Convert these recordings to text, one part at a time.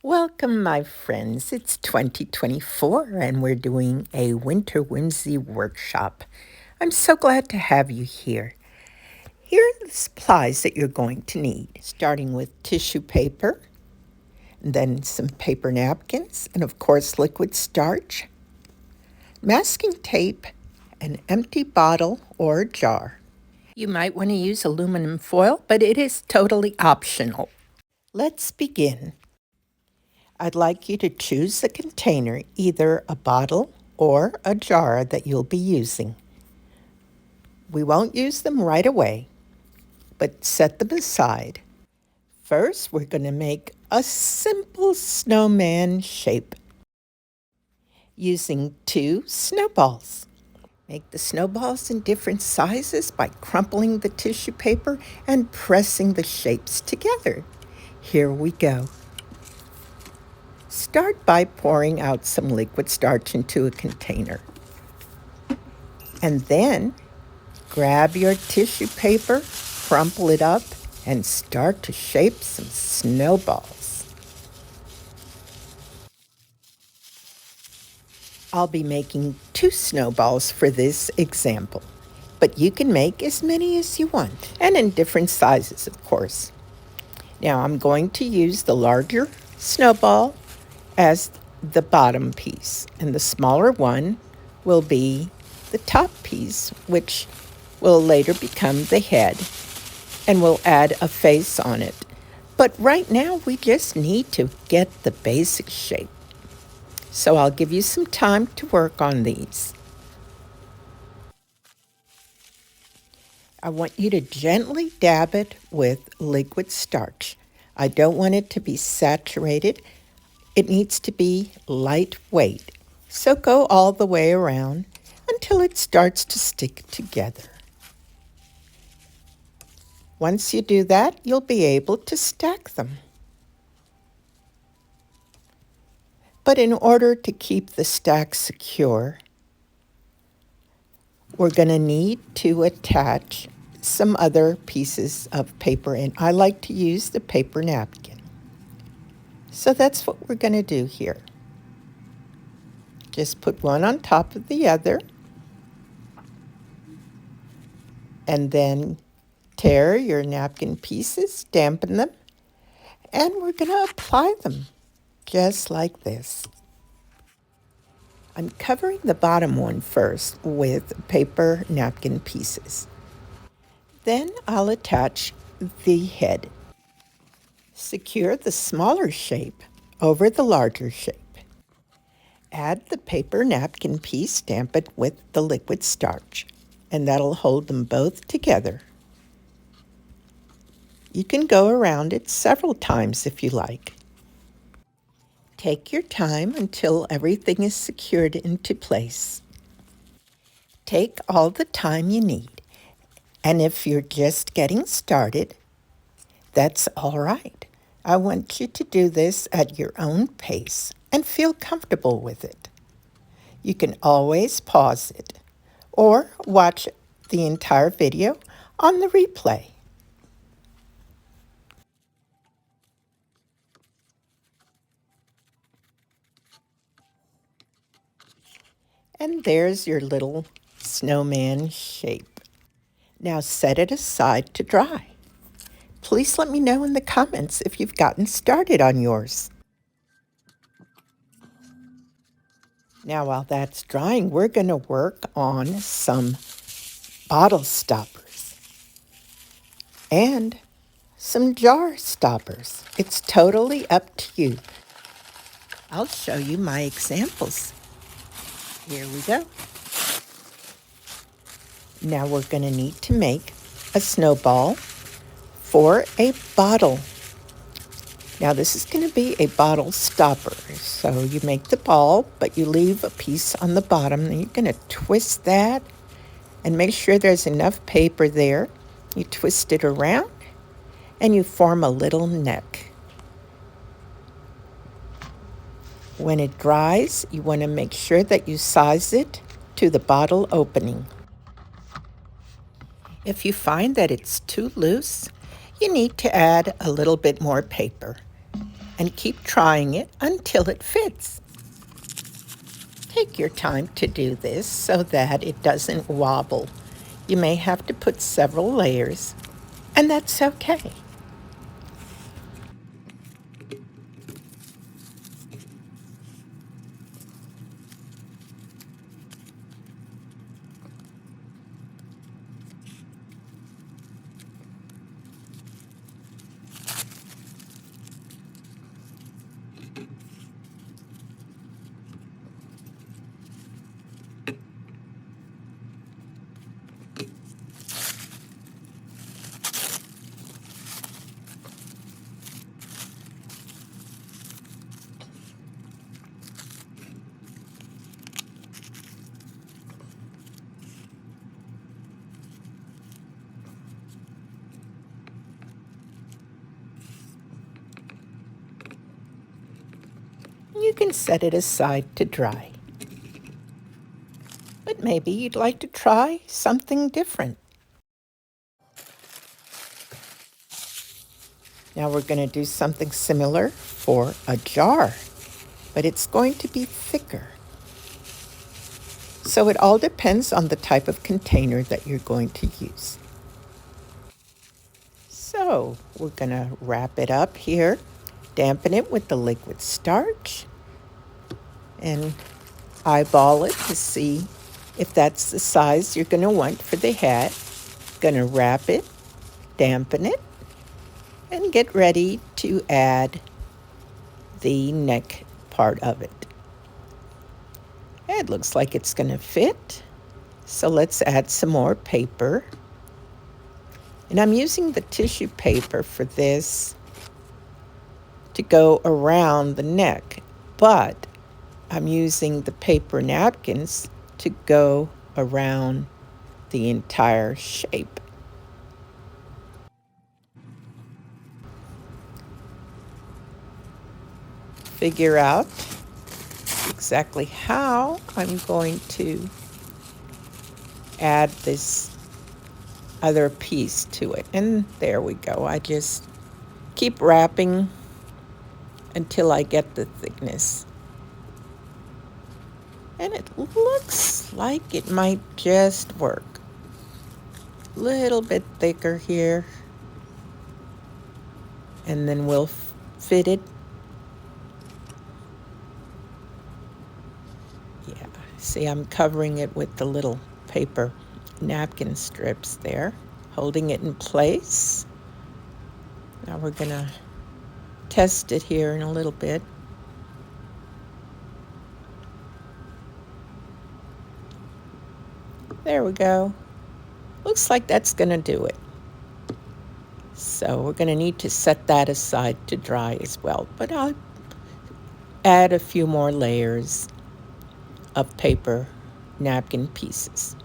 Welcome, my friends. It's 2024 and we're doing a Winter Whimsy workshop. I'm so glad to have you here. Here are the supplies that you're going to need, starting with tissue paper, and then some paper napkins, and of course liquid starch, masking tape, an empty bottle or jar. You might want to use aluminum foil, but it is totally optional. Let's begin. I'd like you to choose a container, either a bottle or a jar that you'll be using. We won't use them right away, but set them aside. First, we're going to make a simple snowman shape using 2 snowballs. Make the snowballs in different sizes by crumpling the tissue paper and pressing the shapes together. Here we go. Start by pouring out some liquid starch into a container. And then grab your tissue paper, crumple it up, and start to shape some snowballs. I'll be making 2 snowballs for this example, but you can make as many as you want, and in different sizes, of course. Now I'm going to use the larger snowball as the bottom piece, and the smaller one will be the top piece, which will later become the head, and we'll add a face on it. But right now we just need to get the basic shape. So I'll give you some time to work on these. I want you to gently dab it with liquid starch. I don't want it to be saturated. It needs to be lightweight, so go all the way around until it starts to stick together. Once you do that, you'll be able to stack them. But in order to keep the stack secure, we're going to need to attach some other pieces of paper, and I like to use the paper napkin. So that's what we're going to do here. Just put one on top of the other, and then tear your napkin pieces, dampen them, and we're going to apply them just like this. I'm covering the bottom one first with paper napkin pieces. Then I'll attach the head. Secure the smaller shape over the larger shape. Add the paper napkin piece, damp it with the liquid starch, and that'll hold them both together. You can go around it several times if you like. Take your time until everything is secured into place. Take all the time you need, and if you're just getting started, that's all right. I want you to do this at your own pace and feel comfortable with it. You can always pause it or watch the entire video on the replay. And there's your little snowman shape. Now set it aside to dry. Please let me know in the comments if you've gotten started on yours. Now while that's drying, we're going to work on some bottle stoppers and some jar stoppers. It's totally up to you. I'll show you my examples. Here we go. Now we're going to need to make a snowball for a bottle. Now this is going to be a bottle stopper. So you make the ball, but you leave a piece on the bottom. And you're going to twist that and make sure there's enough paper there. You twist it around and you form a little neck. When it dries, you want to make sure that you size it to the bottle opening. If you find that it's too loose, you need to add a little bit more paper. and keep trying it until it fits. Take your time to do this so that it doesn't wobble. You may have to put several layers, and that's okay. You can set it aside to dry. But maybe you'd like to try something different. Now we're going to do something similar for a jar, but it's going to be thicker. So it all depends on the type of container that you're going to use. So we're going to wrap it up here, dampen it with the liquid starch, and eyeball it to see if that's the size you're going to want for the hat. Going to wrap it, dampen it, and get ready to add the neck part of it. It looks like it's going to fit. So let's add some more paper. And I'm using the tissue paper for this to go around the neck, but I'm using the paper napkins to go around the entire shape. Figure out exactly how I'm going to add this other piece to it. And there we go. I just keep wrapping until I get the thickness. And it looks like it might just work. A little bit thicker here. And then we'll fit it. Yeah, see, I'm covering it with the little paper napkin strips there, holding it in place. Now we're gonna test it here in a little bit. There we go. Looks like that's gonna do it. So we're gonna need to set that aside to dry as well, but I'll add a few more layers of paper napkin pieces.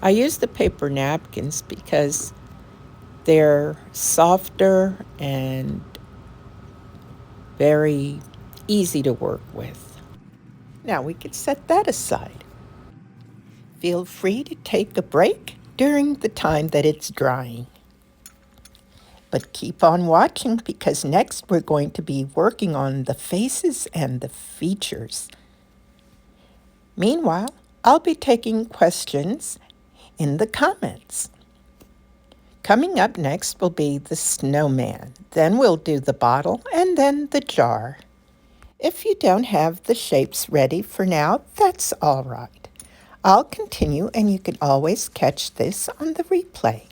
I use the paper napkins because they're softer and very easy to work with. Now we can set that aside. Feel free to take a break during the time that it's drying. But keep on watching because next we're going to be working on the faces and the features. Meanwhile, I'll be taking questions in the comments. Coming up next will be the snowman. Then we'll do the bottle and then the jar. If you don't have the shapes ready for now, that's all right. I'll continue and you can always catch this on the replay.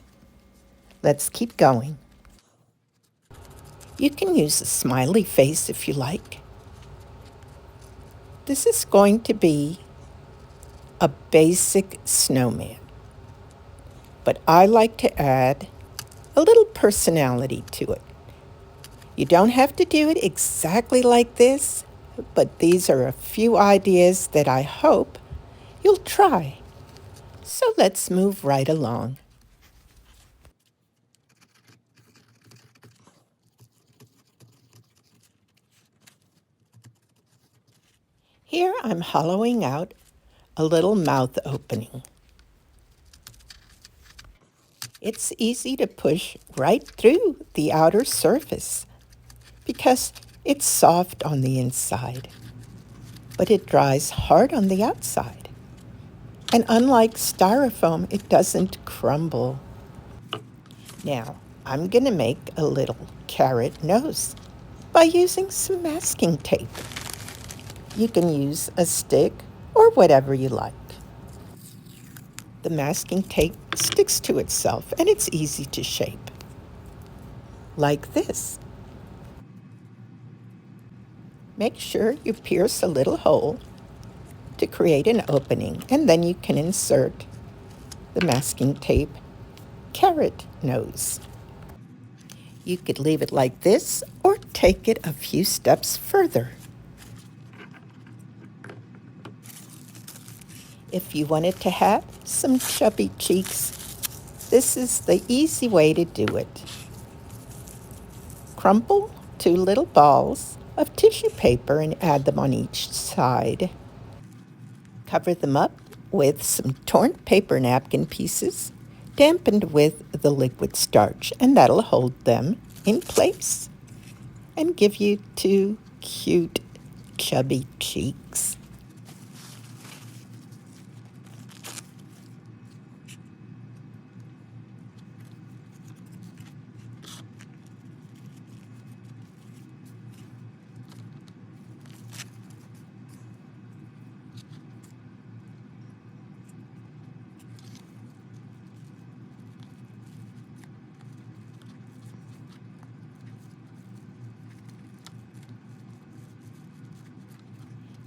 Let's keep going. You can use a smiley face if you like. This is going to be a basic snowman, but I like to add a little personality to it. You don't have to do it exactly like this, but these are a few ideas that I hope you'll try. So let's move right along. Here I'm hollowing out a little mouth opening. It's easy to push right through the outer surface because it's soft on the inside, but it dries hard on the outside. And unlike styrofoam, it doesn't crumble. Now, I'm going to make a little carrot nose by using some masking tape. You can use a stick or whatever you like. The masking tape sticks to itself and it's easy to shape. Like this. Make sure you pierce a little hole to create an opening, and then you can insert the masking tape carrot nose. You could leave it like this or take it a few steps further. If you wanted to have some chubby cheeks, this is the easy way to do it. Crumple 2 little balls of tissue paper and add them on each side. Cover them up with some torn paper napkin pieces, dampened with the liquid starch, and that'll hold them in place and give you 2 cute, chubby cheeks.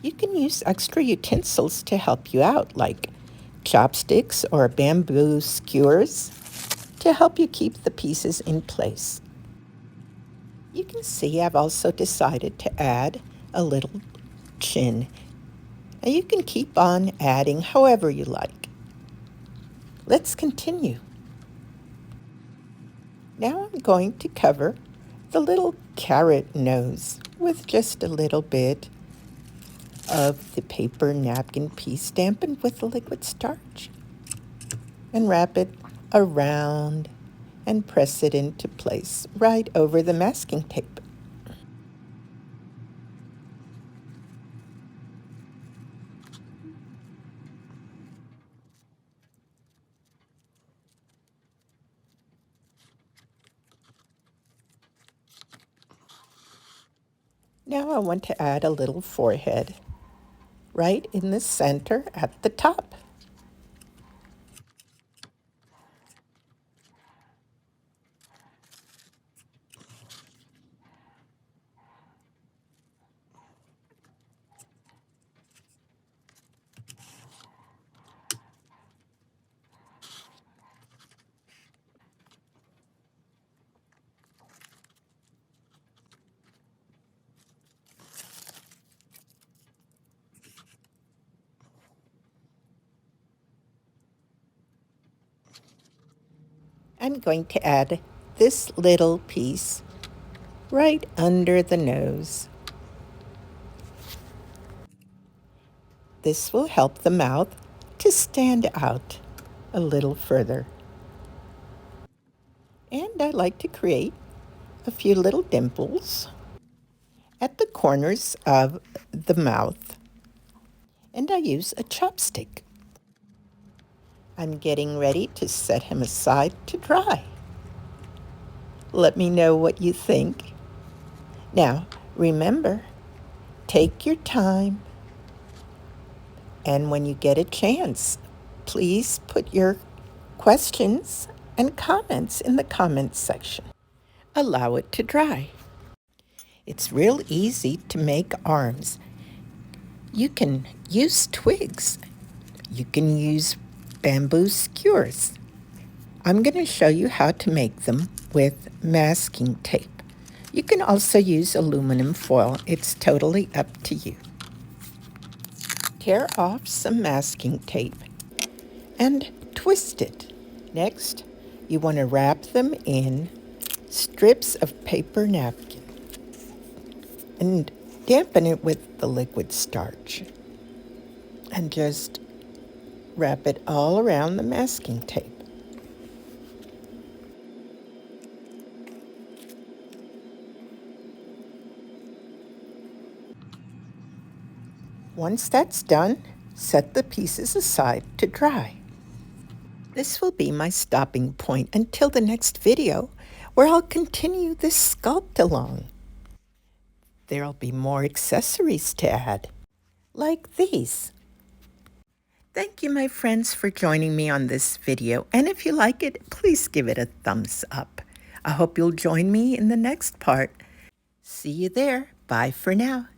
You can use extra utensils to help you out, like chopsticks or bamboo skewers, to help you keep the pieces in place. You can see I've also decided to add a little chin. Now you can keep on adding however you like. Let's continue. Now I'm going to cover the little carrot nose with just a little bit of the paper napkin piece dampened with the liquid starch, and wrap it around and press it into place right over the masking tape. Now I want to add a little forehead right in the center at the top. I'm going to add this little piece right under the nose. This will help the mouth to stand out a little further. And I like to create a few little dimples at the corners of the mouth. And I use a chopstick. I'm getting ready to set him aside to dry. Let me know what you think. Now, remember, take your time, and when you get a chance, please put your questions and comments in the comments section. Allow it to dry. It's real easy to make arms. You can use twigs. You can use bamboo skewers. I'm going to show you how to make them with masking tape. You can also use aluminum foil. It's totally up to you. Tear off some masking tape and twist it. Next, you want to wrap them in strips of paper napkin and dampen it with the liquid starch. And just wrap it all around the masking tape. Once that's done, set the pieces aside to dry. This will be my stopping point until the next video, where I'll continue this sculpt-along. There'll be more accessories to add, like these. Thank you, my friends, for joining me on this video, and if you like it, please give it a thumbs up. I hope you'll join me in the next part. See you there. Bye for now.